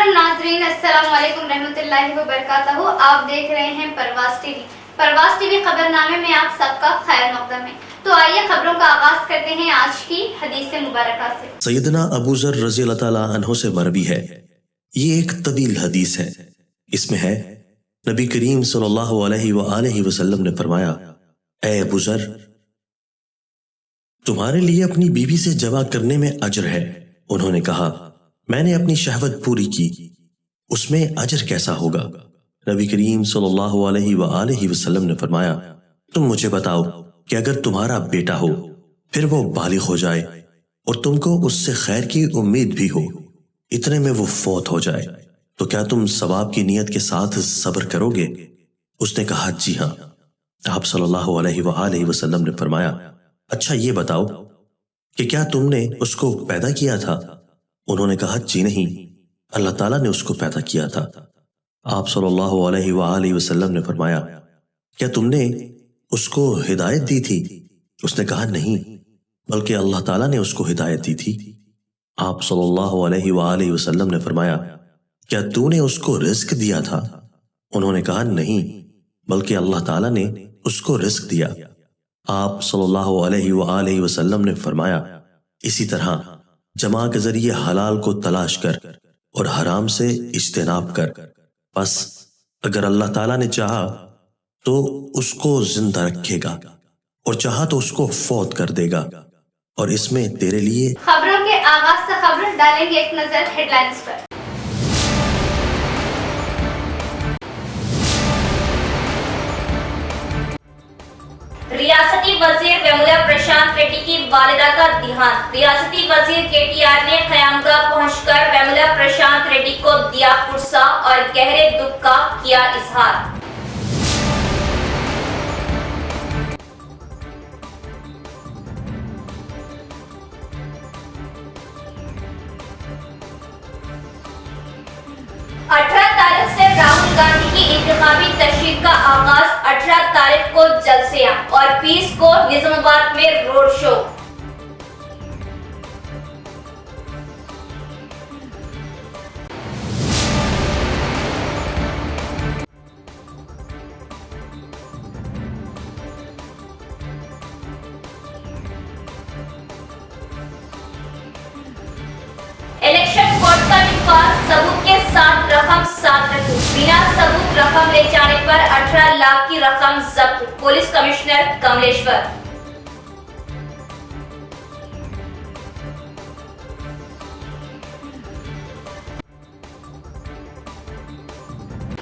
محترم ناظرین، السلام علیکم رحمۃ اللہ وبرکاتہ۔ آپ دیکھ رہے ہیں پرواز ٹی وی۔ پرواز ٹی وی خبرنامے میں آپ سب کا خیر مقدم ہے۔ تو آئیے خبروں کا آغاز کرتے ہیں آج کی حدیث مبارکہ سے۔ سیدنا ابو ذر رضی اللہ تعالیٰ عنہ سے مروی ہے، یہ ایک طویل حدیث ہے۔ اس میں ہے نبی کریم صلی اللہ علیہ وآلہ وسلم نے فرمایا، اے ابو ذر، تمہارے لیے اپنی بیوی سے جمع کرنے میں اجر ہے۔ انہوں نے کہا، میں نے اپنی شہوت پوری کی، اس میں اجر کیسا ہوگا؟ نبی کریم صلی اللہ علیہ وآلہ وسلم نے فرمایا، تم مجھے بتاؤ کہ اگر تمہارا بیٹا ہو، پھر وہ بالغ ہو جائے اور تم کو اس سے خیر کی امید بھی ہو، اتنے میں وہ فوت ہو جائے، تو کیا تم ثواب کی نیت کے ساتھ صبر کرو گے؟ اس نے کہا، جی ہاں۔ آپ صلی اللہ علیہ وآلہ وسلم نے فرمایا، اچھا یہ بتاؤ کہ کیا تم نے اس کو پیدا کیا تھا؟ انہوں نے کہا، جی نہیں، اللہ تعالیٰ نے اس کو پیدا کیا تھا۔ آپ صلی اللہ علیہ وآلہ وسلم نے فرمایا، کیا تم نے اس کو ہدایت دی تھی؟ اس نے کہا، نہیں، بلکہ اللہ تعالیٰ نے اس کو ہدایت دی تھی۔ آپ صلی اللہ علیہ وآلہ وسلم نے فرمایا، کیا تو نے اس کو رزق دیا تھا؟ انہوں نے کہا، نہیں، بلکہ اللہ تعالیٰ نے اس کو رزق دیا۔ آپ صلی اللہ علیہ وآلہ وسلم نے فرمایا، اسی طرح جماع کے ذریعے حلال کو تلاش کر اور حرام سے اجتناب کر، بس اگر اللہ تعالیٰ نے چاہا تو اس کو زندہ رکھے گا اور چاہا تو اس کو فوت کر دے گا، اور اس میں تیرے لیے۔ خبروں کے آغاز سے خبر ڈالیں گے ایک نظر ہیڈ لائنز پر۔ ریاستی وزیر ویمولا پرشانت ریڈی کی والدہ کا دیہانت۔ ریاستی وزیر کے ٹی آر نے قیامگاہ پہنچ کر ویمولا پرشانت ریڈی کو دیا پرسہ اور گہرے دکھ کا کیا اظہار۔ 18 تاریخ سے راہل گاندھی کی انتخابی تشہیر کا آغاز، 18 تاریخ کو جلسیاں اور 20 کو نظام آباد میں روڈ شو۔ الیکشن کوڈ کا نفاذ، ثبوت کے ساتھ رقم ساتھ رکھو۔ بنا ثبوت رقم لے جانے پر 18 لاکھ کی رقم ضبط، پولیس کمشنر کملیشور۔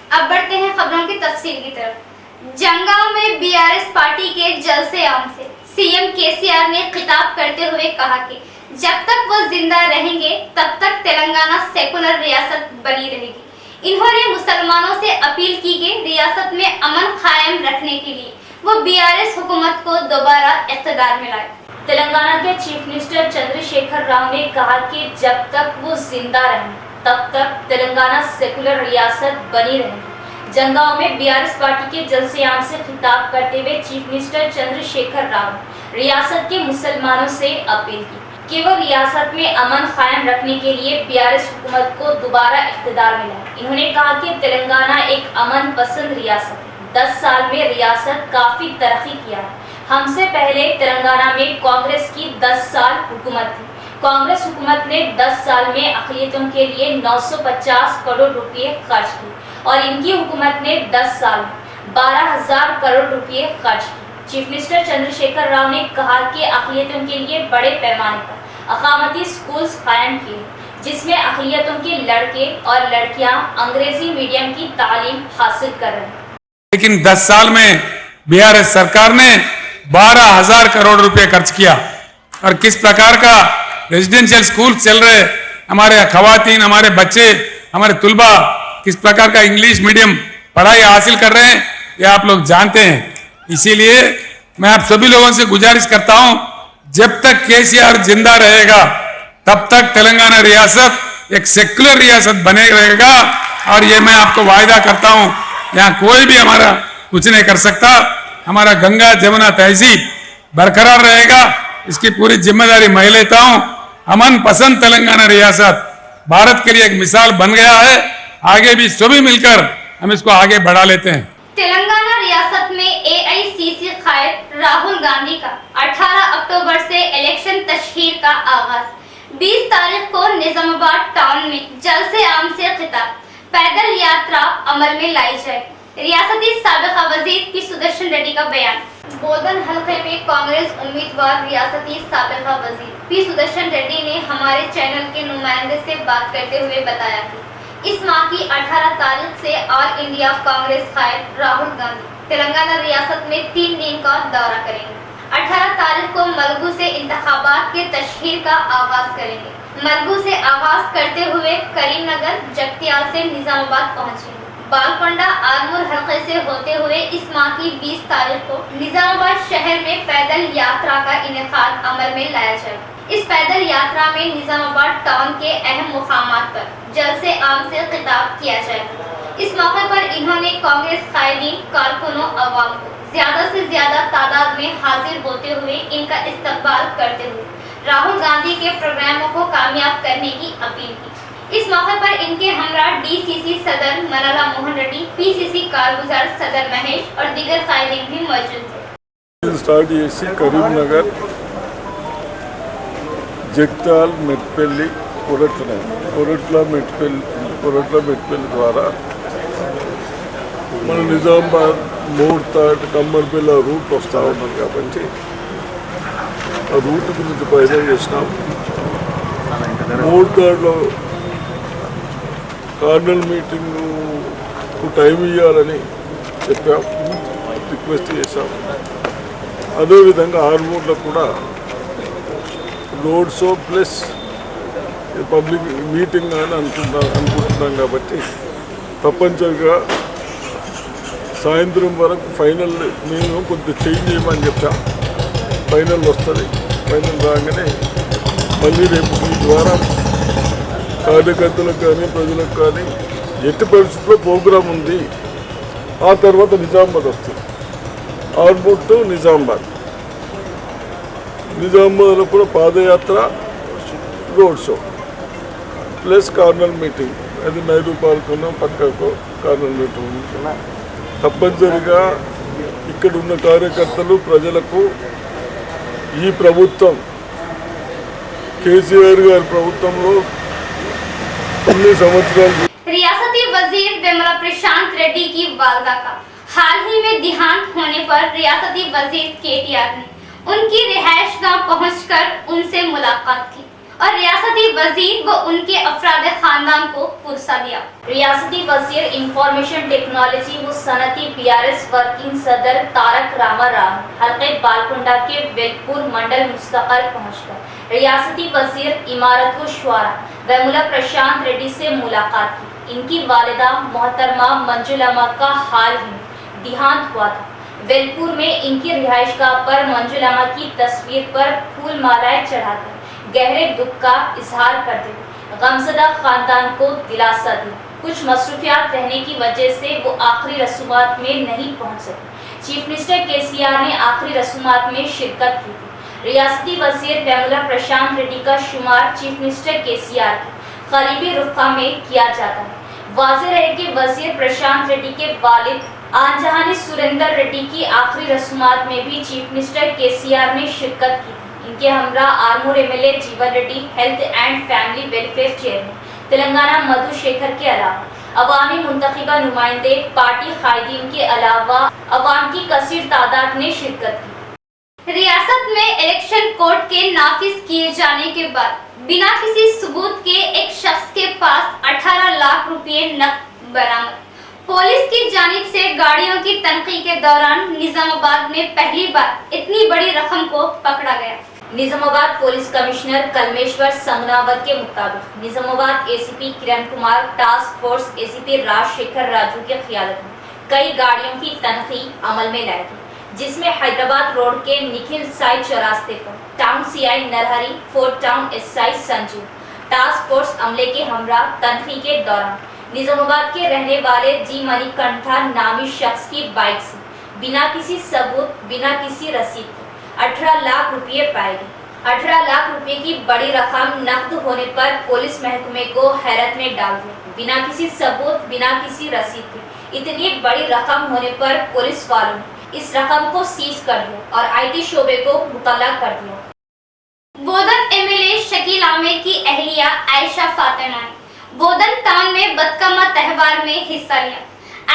اب بڑھتے ہیں خبروں کی تفصیل کی طرف۔ جنگاؤں میں بی آر ایس پارٹی کے جلسے عام سے سی ایم کے سی آر نے خطاب کرتے ہوئے کہا کہ جب تک وہ زندہ رہیں گے تب تک تلنگانہ سیکولر ریاست بنی رہے گی۔ انہوں نے مسلمانوں سے اپیل کی کہ ریاست میں امن قائم رکھنے کے لیے وہ بی آر ایس حکومت کو دوبارہ اقتدار میں لائے۔ تلنگانہ کے چیف منسٹر چندر شیکھر راؤ نے کہا کہ جب تک وہ زندہ رہیں تب تک تلنگانہ سیکولر ریاست بنی رہے گی۔ جنگاؤں میں بی آر ایس پارٹی کے جلسے عام سے خطاب کرتے ہوئے چیف منسٹر چندر شیکھر راؤ نے ریاست کے مسلمانوں سے اپیل کی کہ وہ ریاست میں امن قائم رکھنے کے لیے بی آر ایس حکومت کو دوبارہ اقتدار میں لائے۔ انہوں نے کہا کہ تلنگانہ ایک امن پسند ریاست ہے، 10 سال میں ریاست کافی ترقی کیا ہے۔ ہم سے پہلے تلنگانہ میں کانگریس کی 10 سال حکومت تھی۔ کانگریس حکومت نے 10 سال میں اقلیتوں کے لیے 950 کروڑ روپے خرچ کیے اور ان کی حکومت نے 10 سال میں 12,000 کروڑ روپے خرچ کیے۔ چیف منسٹر چندر شیکھر راؤ نے کہا کہ اقلیتوں کے لیے بڑے پیمانے پر اقامتی سکولز قائم کیے جس میں اقلیتوں کے لڑکے اور لڑکیاں انگریزی میڈیم کی تعلیم حاصل کر رہے ہیں۔ لیکن 10 سال میں بی آر ایس سرکار نے 12,000 کروڑ روپے خرچ کیا، اور کس پرکار کا ریزیڈینشیل سکول چل رہے، ہمارے خواتین، ہمارے بچے، ہمارے طلبہ کس پرکار کا انگلش میڈیم پڑھائی حاصل کر رہے ہیں، یہ آپ لوگ جانتے ہیں۔ اسی لیے میں آپ سبھی لوگوں سے گزارش کرتا ہوں، جب تک کے سی آر زندہ رہے گا تب تک تلنگانہ ریاست ایک سیکولر ریاست بنے رہے گا، اور یہ میں آپ کو وعدہ کرتا ہوں، یہاں کوئی بھی ہمارا کچھ نہیں کر سکتا۔ ہمارا گنگا جمنا تہذیب برقرار رہے گا، اس کی پوری ذمہ داری میں لیتا ہوں۔ امن پسند تلنگانہ ریاست भारत के लिए एक मिसाल बन गया है। आगे भी सभी मिलकर हम इसको आगे बढ़ा लेते हैं। तेलंगाना रियासत में एआईसीसी कायद राहुल गांधी का 18 अक्टूबर से इलेक्शन तशहीर का आगाज। 20 तारीख को निजामाबाद टाउन में जलसे आम से खिताब, पैदल यात्रा अमल में लाई जाए। रियासती साबिका वजीर पी सुदर्शन रेड्डी का बयान। बोधन हलके में कांग्रेस उम्मीदवार रियासती साबिका वजीर पी सुदर्शन रेड्डी ने हमारे चैनल के नुमाइंदे से बात करते हुए बताया कि इस माह की 18 तारीख से ऑल इंडिया कांग्रेस कायद राहुल गांधी तेलंगाना रियासत में 3 दिन का दौरा करेंगे। 18 तारीख को मलगू से इंतखाबात के तशहीर का आगाज करेंगे। मलगू से आगाज करते हुए करीमनगर, जगतियाल से निजामाबाद पहुंचेंगे। बालकोंडा आलमूर हलके से होते हुए इस माह की 20 तारीख को निजामाबाद शहर में पैदल यात्रा का इनेकाद अमल में लाया जाएगा। इस पैदल यात्रा में निजामाबाद टाउन के अहम मुकामात पर जलसे आम से खिताब किया जाएगा। इस मौके पर इन्होंने कांग्रेस कायदीन, कारकुनों, अवाम को ज्यादा से ज्यादा तादाद में हाजिर होते हुए इनका इस्तकबाल करते हुए राहुल गांधी के प्रोग्रामों को कामयाब करने की अपील की। इस मौके पर इनके हमरा डीसीसी सदर मलाला मोहन रेड्डी, पीसीसी कारगुजार सदर महेश और दीगर कायदीन भी मौजूद थे। स्टार्ट చేసి కరీంనగర్, జగత్యాల్, మెట్పల్లి, కొరట్ల మెట్పల్లి ద్వారా మన నిజామాబాద్, మోర్తాడ్, కమ్మర్పల్లి రూట్ వస్తూ ఉన్నాం కాబట్టి ఆ రూట్ గురించి ప్రయత్నం చేసినాం. మోర్తాడ్లో కార్నల్ మీటింగ్కు టైం ఇవ్వాలని చెప్పాం, రిక్వెస్ట్ చేశాం. అదేవిధంగా ఆర్మూర్లో కూడా road show plus public meeting అని అనుకుంటున్నాం కాబట్టి తప్పనిసరిగా సాయంత్రం వరకు ఫైనల్ మేము కొంత చేంజ్ చేయమని చెప్పాం. ఫైనల్ వస్తుంది. ఫైనల్ రాగానే మళ్ళీ రేపు ఈ ద్వారా కార్యకర్తలకు కానీ ప్రజలకు కానీ ఎట్టి పరిస్థితుల్లో ప్రోగ్రాం ఉంది. ఆ తర్వాత నిజామాబాద్ వస్తుంది. ఆర్మూర్ టు నిజామాబాద్లో కూడా పాదయాత్ర, road show plus corner meeting. అది నెహ్రూ పార్క్ ఉన్న పక్కకు కార్నల్ మీటింగ్ ఉంది. తప్పనిసరిగా ఇక్కడ ఉన్న కార్యకర్తలు, ప్రజలకు ఈ ప్రభుత్వం, కేసీఆర్ గారి ప్రభుత్వంలో కొన్ని సంవత్సరాలు रियासती वजीर विमला प्रशांत रेड्डी की वालदा का हाल ही में देहांत होने पर रियासती वजीर केटीआर ने उनकी रिहाइश गाह पहुंचकर उनसे मुलाकात की और रियासती वजीर व उनके अफराद खानदान को पुरसा दिया। रियासती वजीर इंफॉर्मेशन टेक्नोलॉजी व सनती बीआरएस वर्किंग सदर तारक रामाराव हल्के बालकुंडा के वेलपुर मंडल मुस्तकल पहुंचकर रियासती वजीर इमारत व शुआरा विमला प्रशांत रेड्डी से मुलाकात की। इनकी वालिदा मोहतरमा मंजुलमा का हाल ही में देहांत हुआ था। वेलपुर में इनकी रिहाइशगाह पर मंजुलमा की तस्वीर पर फूल मालाएं चढ़ाकर गहरे दुख का इजहार करते हुए गमजदा खानदान को दिलासा दिया। कुछ मसरूफियात रहने की वजह से वो आखिरी रसूमात में नहीं पहुंच सके। चीफ मिनिस्टर केसीआर ने आखिरी रसूमात में शिरकत की थी। रियासती वजीर विमला प्रशांत रेड्डी का शुमार चीफ मिनिस्टर केसीआर के करीबी रुफ़ा में किया जाता है। वाज़ेह रहे कि वजीर प्रशांत रेड्डी के वालिद आनजहानी सुरेंदर रेड्डी की आखिरी रसूमात में भी चीफ मिनिस्टर केसीआर ने शिरकत की थी। इनके हमरा Armoor MLA Jeevan Reddy, health and family welfare chairman Telangana Madhu Shekhar के अलावा अवामी मुंतखबा नुमाइंदे, पार्टी कायदीन के अलावा अवाम की कसीर तादाद ने शिरकत की। रियासत में इलेक्शन कोड के नाफिज किए जाने के बाद बिना किसी सबूत के एक शख्स के पास 18 लाख रुपए नकद बरामद। पुलिस की जानिब से गाड़ियों की तनकी के दौरान निजामाबाद में पहली बार इतनी बड़ी रकम को पकड़ा गया। निजामाबाद पुलिस कमिश्नर कलमेश्वर संगनावत के मुताबिक Nizamabad ACP Kiran Kumar, task force ACP Rajasekhar Raju के क़ियादत में कई गाड़ियों की तनखी अमल में लाई गई, जिसमें हैदराबाद रोड के निखिल साई चौरास्ते पर town CI Narhari, fort town SI Sanju, task force अमले के हमरा तनखी के दौरान निजामाबाद के रहने वाले जी मणिकंठा नामी शख्स की बाइक से बिना किसी सबूत, बिना किसी रसीद के 18 लाख रुपये पाए गए। 18 लाख रुपए की बड़ी रकम नकद होने पर पुलिस महकमे को हैरत में डाल दिया। बिना किसी सबूत, बिना किसी रसीद के इतनी बड़ी रकम होने पर पुलिस वालों ने इस रकम को सीज कर दिया और आईटी शोबे को मुतल्ला कर दिया। बोधन एमएलए शकील आमिर की अहलिया आयशा फातिमा ने बोधन टाउन में बदकमा त्योहार में हिस्सा लिया।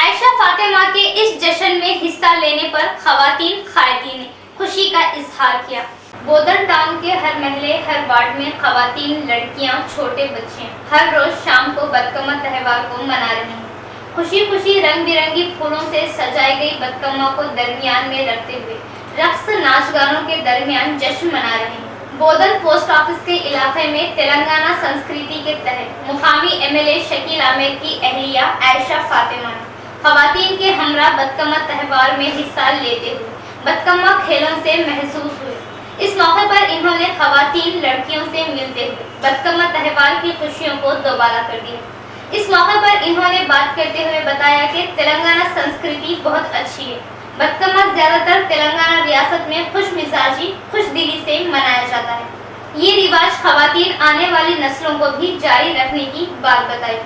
आयशा फातिमा के इस जश्न में हिस्सा लेने पर खवातीन कायदीन ने खुशी का इजहार किया। बोधन टाउन के हर महल्ले, हर वार्ड में खवातीन, लड़कियां, छोटे बच्चे हर रोज शाम को बदकमा त्योहार को मना रहे हैं। खुशी खुशी रंग बिरंगी फूलों से सजाई गई बदकमा को दरमियान में रखते हुए रक्स, नाच गानों के दरमियान जश्न मना रहे हैं। बोधन पोस्ट ऑफिस के इलाके में तेलंगाना संस्कृति के तहत मुकामी एमएलए शकील आमिर की अहलिया आयशा फातिमा ने खवातीन के हमरा बदकमा त्योहार में हिस्सा लेते हुए बदकमा खेलों से महसूस हुए। इस मौके पर इन्होंने खवातीन, लड़कियों से मिलते हुए बदकमा त्योहार की खुशियों को दोबारा कर दिया। इस मौके पर इन्होंने बात करते हुए बताया कि तेलंगाना संस्कृति बहुत अच्छी है। बदकमा ज्यादातर तेलंगाना रियासत में खुश मिजाजी, खुश दिली से मनाया जाता है। ये रिवाज खवातीन आने वाली नस्लों को भी जारी रखने की बात बताई।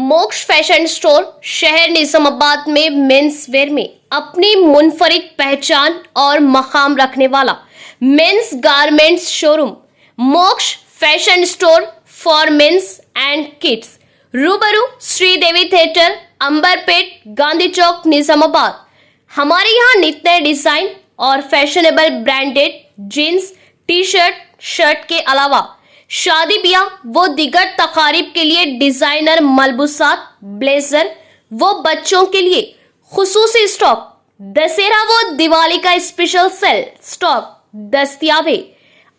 मोक्ष फैशन स्टोर शहर निजामाबाद में मेंस वेयर में अपनी मुनफरिद पहचान और मकाम रखने वाला men's garments showroom Moksha fashion store for men's and kids, रूबरू श्रीदेवी थिएटर, अंबरपेट, गांधी चौक, निजामाबाद। हमारे यहाँ नित नए डिजाइन और fashionable branded jeans, T shirt, shirt के अलावा शादी ब्याह वो दिगर तकारीब के लिए डिजाइनर मलबूसात, ब्लेजर वो बच्चों के लिए खुसूसी स्टॉक, दशहरा वो दिवाली का स्पेशल सेल स्टॉक दस्तयाब है।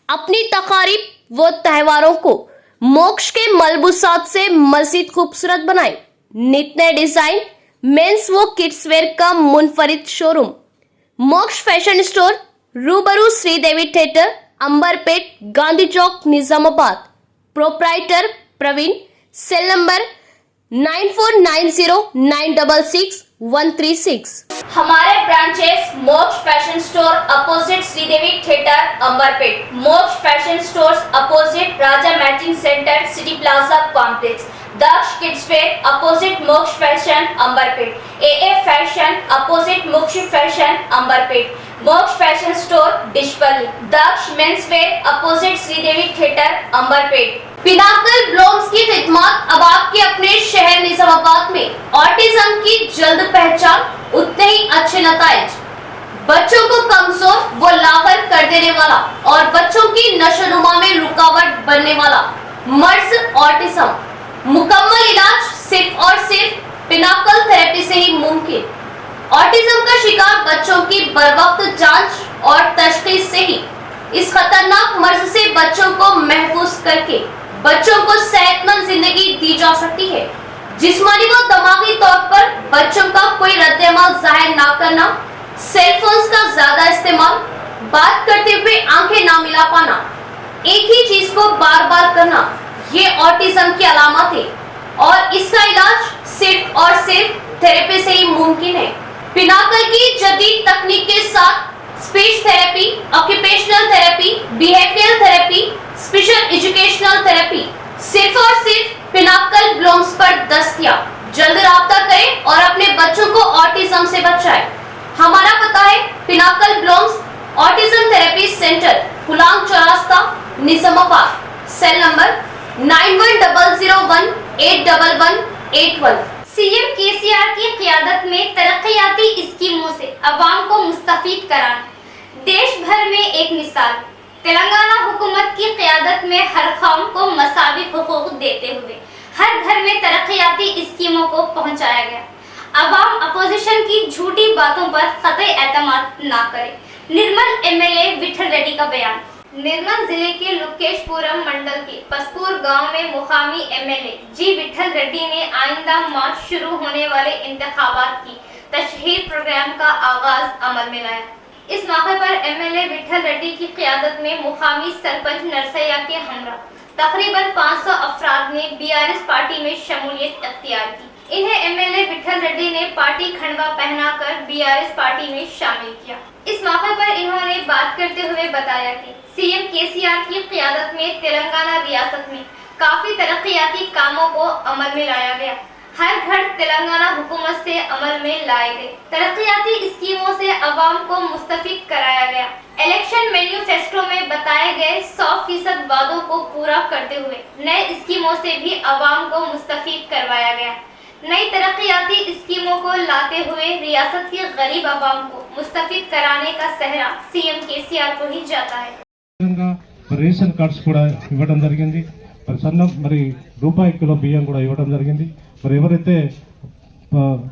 अपनी तकारीब वो त्योहारों को मोक्ष के मलबूसात से मजीद खूबसूरत बनाए। नित नए डिजाइन मेंस वो किड्स वेयर का मुनफरिद शोरूम मोक्ष फैशन स्टोर, रूबरू Sridevi theatre, Amberpet, Gandhi Chowk, Nizamabad. Proprietor Praveen. Cell number 9490966136। हमारे branches Moksha fashion store opposite Sridevi theatre, Amberpet, Moksha fashion stores opposite Raja matching centre, city plaza complex, Daksha kids wear opposite Moksha fashion, Amberpet, AA fashion opposite Moksha fashion, Amberpet, Moksha fashion store Dichpally, Daksha men's wear opposite Sridevi theatre, Amberpet. Pinnacle ब्लॉम्स की खिदमत अब आपके अपने शहर निजामाबाद में autism की जल्द पहचान, उतने ही अच्छे नताइज, बच्चों को कमजोर वो लागर कर देने वाला और बच्चों की नशोनुमा में रुकावट बनने वाला मर्ज ऑटिज्म, मुकम्मल इलाज सिर्फ और सिर्फ पिनाकल थेरेपी से ही मुमकिन। ऑटिज्म का शिकार बच्चों की बरवक्त जांच और तशखीस से ही इस खतरनाक मर्ज से बच्चों को महफूज करके बच्चों को सेहतमंद जिंदगी दी जा सकती है। जिस्मानी व दिमागी तौर पर बच्चों का कोई रद्द-ए-अमल जाहिर ना करना, सेलफोन्स का ज्यादा इस्तेमाल, बात करते हुए आंखें ना मिला पाना, एक ही चीज को बार बार करना, ये ऑटिज्म की अलामत है और इसका इलाज सिर्फ और सिर्फ थेरेपी से ही मुमकिन है। पिनाकल की जदीद तकनीक के साथ speech therapy, occupational therapy, behavioural therapy, special educational therapy सिर्फ और सिर्फ पिनाकल ब्लॉम्स पर दस्तयाब। जल्द राब्ता करें और अपने बच्चों को ऑटिज्म से बचाएं। हमारा पता है pinnacle blooms autism therapy centre, हुलांग चौरास्ता, Nizamabad. Cell number 9101811181। CM KCR की क़यादत में तरक्याती स्कीमों से अवाम को मुस्तफीद कराना देश भर में एक मिसाल। तेलंगाना हुकूमत की क़यादत में हर कौम को मसावी हुकूक देते हुए हर घर में तरक्याती स्कीमों को पहुंचाया गया। अवाम अपोजिशन की झूठी बातों पर क़तई एतमाद ना करे। निर्मल एमएलए विठल रेड्डी का बयान। निर्मल जिले के लुकेशपुरम मंडल के पसपूर गांव में मुकामी एमएलए जी विठल रेड्डी ने आइंदा मार्च शुरू होने वाले इंतखाबात की तशहीर प्रोग्राम का आगाज अमल में लाया। इस मौके पर एमएलए विठल रेड्डी की क़यादत में मुकामी सरपंच नरसैया के हमरा तकरीबन 500 अफराद ने बीआरएस पार्टी में शमूलियत अख्तियार की। इन्हें एमएलए विठल रेड्डी ने पार्टी खंडवा पहनाकर बीआरएस पार्टी में शामिल किया। इस मौके पर इन्होंने बात करते हुए बताया कि सीएम केसीआर की क़यादत में तेलंगाना रियासत में काफी तरक्याती कामों को अमल में लाया गया। हर घर तेलंगाना हुकूमत से अमल में लाए गए। तरक्याती स्कीमों से अवाम को मुस्तफिद कराया गया। इलेक्शन मैन्युफेस्टो में बताए गए 100% वादों को पूरा करते हुए नए स्कीमों से भी अवाम को मुस्तफिद करवाया गया। नई तरक्याती स्कीमों को लाते हुए रियासत के गरीब अवाम को मुस्तफिद कराने का सहरा सीएम केसीआर को ही जाता है। రేషన్ కార్డ్స్ కూడా ఇవ్వడం జరిగింది। మరి సన్న మరి రూపాయి కిలో బియ్యం కూడా ఇవ్వడం జరిగింది। మరి ఎవరైతే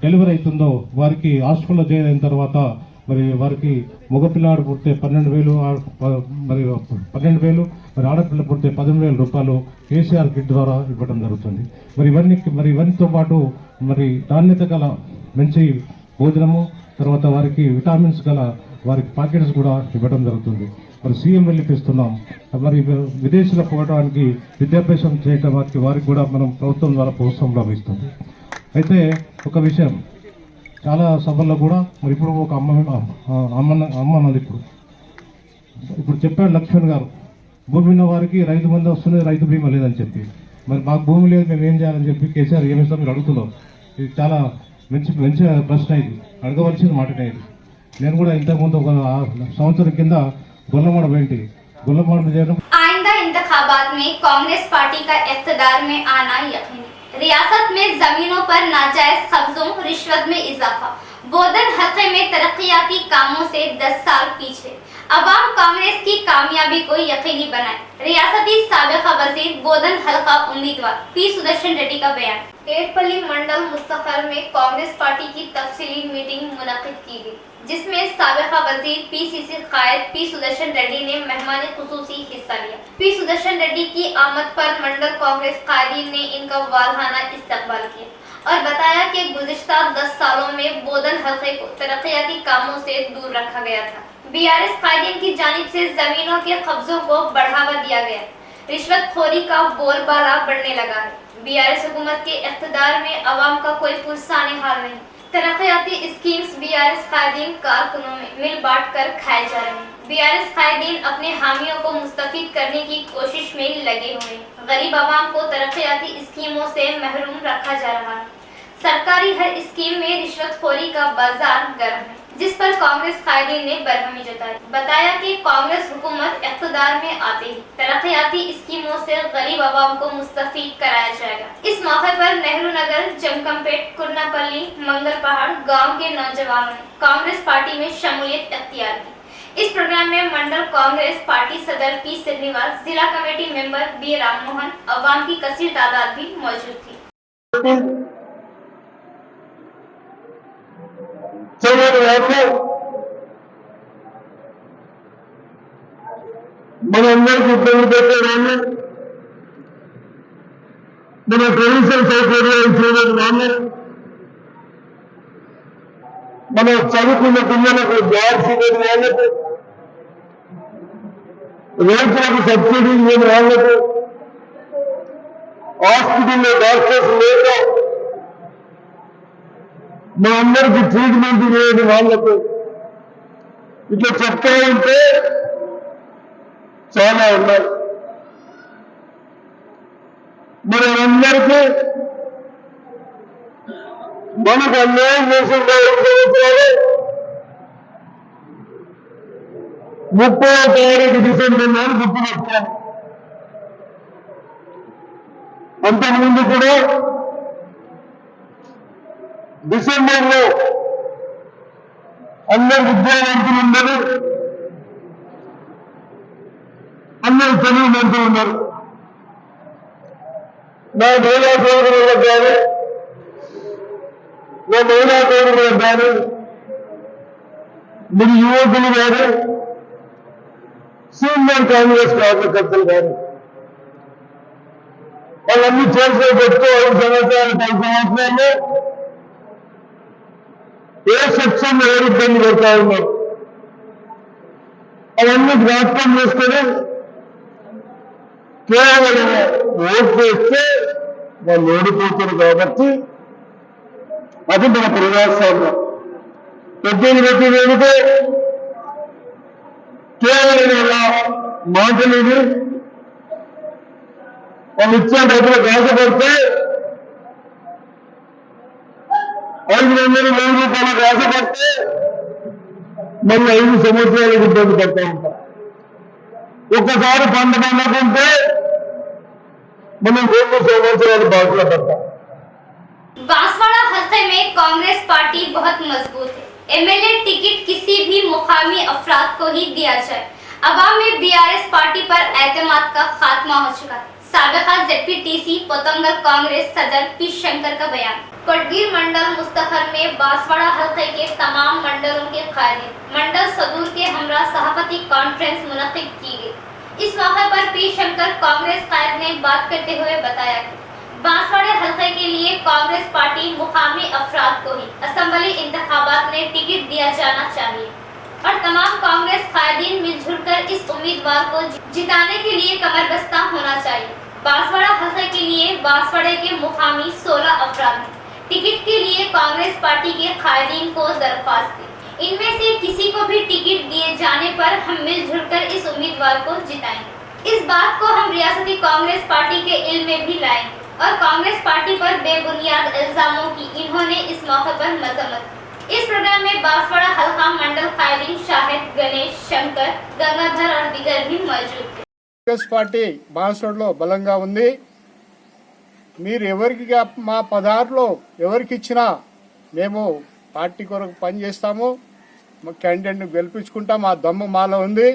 డెలివరీ అవుతుందో వారికి హాస్పిటల్లో జాయిన్ అయిన తర్వాత మరి వారికి మగపిల్లాడు పుడితే 12,000 మరి 12,000 మరి ఆడపిల్ల పుడితే 15,000 రూపాయలు కేసీఆర్ కిట్ ద్వారా ఇవ్వడం జరుగుతుంది। మరి ఇవన్నీతో పాటు మరి నాణ్యత గల మంచి భోజనము తర్వాత వారికి విటామిన్స్ గల వారికి ప్యాకెట్స్ కూడా ఇవ్వడం జరుగుతుంది। మరి సీఎం వెళ్ళిపిస్తున్నాం। మరి విదేశీలో పోవడానికి విద్యాభ్యాసం చేయడం వారికి కూడా మనం ప్రభుత్వం ద్వారా ప్రోత్సాహం లభిస్తుంది। అయితే ఒక విషయం చాలా సభల్లో కూడా మరి ఇప్పుడు ఒక అమ్మ అన్నది ఇప్పుడు చెప్పాడు లక్ష్మణ్ గారు, భూమి ఉన్న వారికి రైతు బంధు వస్తుంది, రైతు బీమా లేదని చెప్పి, మరి మాకు భూమి లేదు మేము ఏం చేయాలని చెప్పి కేసీఆర్ ఏమిస్తాం మీరు అడుగుతున్నారు। ఇది చాలా మంచి ప్రశ్న, ఇది అడగవలసిన మాటనే ఇది। నేను కూడా ఇంతకుముందు ఒక సంవత్సరం కింద గొల్లమాడ में చేయడం। आइंदा इंतखाबात में कांग्रेस पार्टी का इख्तिदार में आना यकीनी। रियासत में जमीनों पर नाजायज कब्जों, रिश्वत में इजाफा, बोधन हल्के में तरक्याती कामों से 10 साल पीछे। अवाम कांग्रेस की कामयाबी को यकीनी बनाए। रियासती साबिका वजीर बोधन हल्का उम्मीदवार पी सुदर्शन रेड्डी का बयान। एटपल्ली मंडल मुस्तखर में कांग्रेस पार्टी की तफसीली मीटिंग मुनक्किद की गई, जिसमें साबिका वजीर पीसीसी कायद पी सुदर्शन रेड्डी ने मेहमान खुसूसी हिस्सा लिया। पी सुदर्शन रेड्डी की आमद पर मंडल कांग्रेस कायदीन ने इनका वालहाना इस्तकबाल किया और बताया कि गुज़िश्ता 10 सालों में बोधन हल्के को तरक्याती कामों से दूर रखा गया था। बीआरएस कायदीन की जानिब से जमीनों के कब्जों को बढ़ावा दिया गया। रिश्वतखोरी का बोलबाला बढ़ने लगा है। बीआरएस हुकूमत के इख्तिदार में अवाम का कोई पुरसाने हाल नहीं। तरक्याती स्कीम्स बीआरएस कायदीन कारकुनों में मिल बांट कर खाए जा रहे हैं। बीआरएस कायदीन अपने हामियों को मुस्तफिद करने की कोशिश में लगे हुए हैं। गरीब अवाम को तरक्याती स्कीमों से महरूम रखा जा रहा है। सरकारी हर स्कीम में रिश्वतखोरी का बाजार गर्म है, जिस पर कांग्रेस कायदीन ने बरहमी जताई। बताया कि कांग्रेस हुकूमत इख्तिदार में आते ही तरक्याती स्कीमों से गरीब अवाम को मुस्तफीद कराया जाएगा। इस मौके पर नेहरू नगर, जमकमपेट, कुरनापल्ली, मंगल पहाड़ गाँव के नौजवानों ने कांग्रेस पार्टी में शमूलियत अख्तियार की। इस प्रोग्राम में मंडल कांग्रेस पार्टी सदर पी श्रीनिवास, जिला कमेटी मेंबर बी राममोहन, अवाम की कसीर तादाद भी मौजूद थी। మనందరికీ ఇబ్బంది పెట్టేవాళ్ళు, మన ప్రొవిన్షియల్ సౌకర్యాలు చేయడం వాళ్ళు, మన చదువుకున్న పిల్లలకు జాబ్స్ ఇవ్వని వాళ్ళకు, రైతులకు సబ్సిడీ ఇవ్వని వాళ్ళకు, హాస్పిటల్లో డాక్టర్స్ లేక మా అందరికీ ట్రీట్మెంట్ లేని వాళ్లకు, ఇట్లా చెప్తా ఉంటే చాలా ఉన్నాయి. మనందరికీ మనకు అన్యాయం చేసిన 5 సంవత్సరాలు 30వ తారీఖు డిసెంబర్ నాడు గుర్తుపెట్టాను. అంతకుముందు కూడా డిసెంబర్లో అందరు విద్యావంతులు ఉన్నారు, అందరు చదువు మంత్రులు ఉన్నారు. నా మహిళా సోదరులకు కానీ, నా మహిళా సోదరులకు కానీ, మీరు యువకులు కానీ, సీనియర్ కాంగ్రెస్ కార్యకర్తలు కానీ, వాళ్ళన్నీ చేసే చెప్తూ 5 సంవత్సరాలు 10 సంవత్సరాల్లో ఏ సెక్షన్ ఎవరు ఇబ్బంది పడతా ఉన్నారు, అవన్నీ జ్ఞాపకం చేసుకొని కేవలం ఓటు వేస్తే వాళ్ళు ఓడిపోతారు కాబట్టి అది మన ప్రజాస్వామ్యం. పెద్దలు పెట్టిన ఏమిటో కేవలం వాళ్ళ మాటలు వాళ్ళు ఇచ్చిన డబ్బులు గాసపడితే 500 రూపాయలు గాసపడితే మళ్ళీ 5 సంవత్సరాలకు ఇబ్బంది పడతా ఉంటాం. ఒక్కసారి పంట పండకుంటే మనం 2 సంవత్సరాలు బాధలో పడతాం. बांसवाड़ा हल्के में कांग्रेस पार्टी बहुत मजबूत है। एमएलए टिकट किसी भी मुकामी अफराद को ही दिया जाए। अवाम में बीआरएस पार्टी पर एतमाद का खात्मा हो चुका है। साबिका जेडपीटीसी पोतंगल कांग्रेस सदर पी शंकर का बयान। कोटगीर मंडल मुस्तखर में बांसवाड़ा हल्के के तमाम मंडलों के कायदे मंडल सदूर के हमरा सभापति कॉन्फ्रेंस मुनक्किद की गई। इस मौके पर पी शंकर कांग्रेस कायद ने बात करते हुए बताया कि बांसवाड़े हल्के के लिए कांग्रेस पार्टी मुकामी अफराद को ही असेंबली इंतखाबात में टिकट दिया जाना चाहिए और तमाम कांग्रेस कायदीन मिलजुल कर इस उम्मीदवार को जिताने के लिए कमरबस्ता होना चाहिए। बांसवाड़ा हल्के के लिए बांसवाड़े के मुकामी 16 अफराद हैं। टिकट के लिए कांग्रेस पार्टी के कायदीन को दरख्वास्त दी। इनमें से किसी को भी टिकट दिए जाने पर हम मिलजुल कर इस उम्मीदवार को जिताएंगे। इस बात को हम रियासती कांग्रेस पार्टी के इल्म में भी लाएंगे और कांग्रेस पार्टी पर बेबुनियाद इल्जामों की इन्होंने इस मौके पर मजम्मत की। इस प्रोग्राम में बांसवाड़ा हल्का मंडल कायदीन शाहिद, गणेश, शंकर, गंगाधर और दीगर भी मौजूद थे। కాంగ్రెస్ పార్టీ బాన్స్వాడలో బలంగా ఉంది. మీరు ఎవరికి మా పదార్లో ఎవరికి ఇచ్చినా మేము పార్టీ కొరకు పనిచేస్తాము, మా క్యాండిడేట్ని గెలిపించుకుంటాం. ఆ దమ్ము మాలో ఉంది.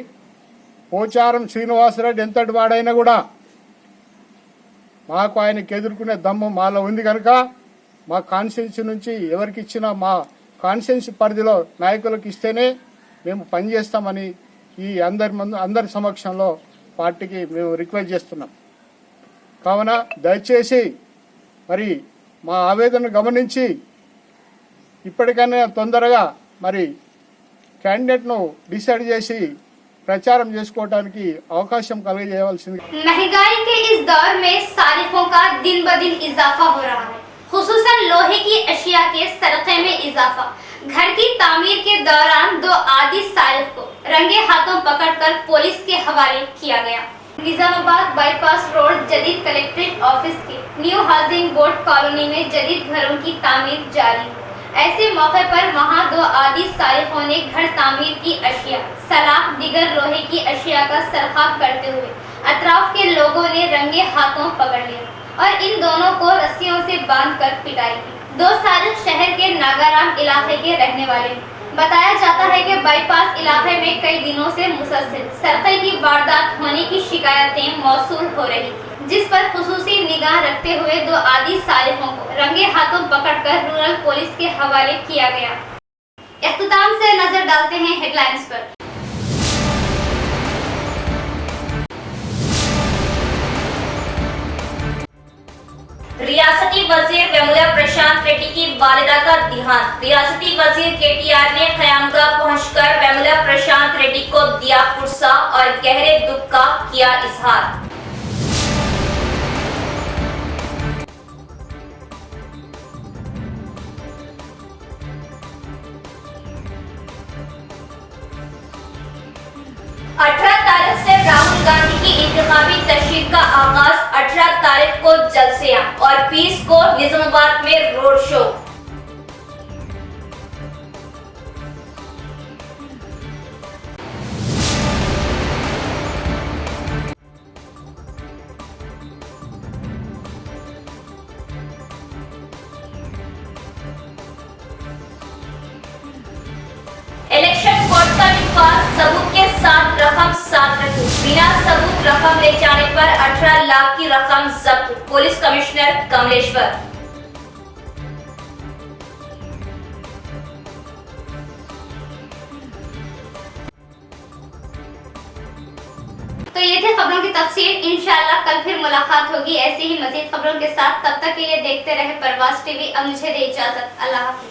పోచారం శ్రీనివాసరెడ్డి ఎంతటి వాడైనా కూడా మాకు ఆయనకి ఎదుర్కొనే దమ్ము మాలో ఉంది కనుక మా కాన్స్టిట్యున్సీ నుంచి ఎవరికి ఇచ్చినా మా కాన్స్టిట్యున్సీ పరిధిలో నాయకులకు ఇస్తేనే మేము పనిచేస్తామని ఈ అందరి సమక్షంలో పార్టీకి మేము రిక్వెస్ట్ చేస్తున్నాం. కావున దయచేసి మరి మా ఆవేదనను గమనించి ఇప్పటికైనా తొందరగా మరి कैंडिडेट डिसाइड చేసి ప్రచారం చేసుకోవడానికి అవకాశం కలిగజేయవలసింది। महंगाई के इस दौर में सारिफों का दिन ब दिन इजाफा हो रहा है, खुसूसन लोहे की अशिया के सरक़े में इजाफा। घर की तामीर के दौरान 2 आदि सारिफ को रंगे हाथों पकड़कर पुलिस के हवाले किया गया। निजामाबाद बाईपास रोड जदीद कलेक्ट्रेट ऑफिस के न्यू हाउसिंग बोर्ड कॉलोनी में जदीद घरों की तामीर जारी है। ऐसे मौके पर वहां 2 आदि सारिफों ने घर तामीर की अशिया, सलाख, दिगर लोहे की अशिया का सरखाब करते हुए अतराफ के लोगों ने रंगे हाथों पकड़ लिया और इन दोनों को रस्सियों से बांधकर पिटाई की। 2 सारिफ शहर के नागाराम इलाके के रहने वाले हैं। बताया जाता है कि बाईपास इलाके में कई दिनों से मुसलसल सरक़े की वारदात होने की शिकायतें मौसूल हो रही थी, जिस पर खुसूसी निगाह रखते हुए 2 आदि सारिफों को रंगे हाथों पकड़कर रूरल पुलिस के हवाले किया गया। इख्तिताम से नजर डालते हैं हेडलाइंस पर। रियासती वजीर वेमुला प्रशांत रेड्डी की वालिदा का देहांत। रियासती वजीर केटीआर ने क़यामगाह पहुंचकर वेमुला प्रशांत रेड्डी को दिया पुरसा और गहरे दुख का किया इजहार। तारीख से राहुल गांधी की इंतखाबी तशरीफ का आगाज। 18 तारीख को जलसेआं और 20 को निजामाबाद में रोड शो। इलेक्शन कोड का निफाज, सबूत के साथ रकम साथ रखी। बिना सबूत रकम ले जाने पर 18 लाख की रकम जब्त। Police commissioner Kamleshwar. तो ये थे खबरों की तफसील। इंशाअल्लाह कल फिर मुलाकात होगी ऐसी ही मजीद खबरों के साथ। तब तक के लिए देखते रहे परवाज़ टीवी। अब मुझे दे इजाजत। अल्लाह हाफिज।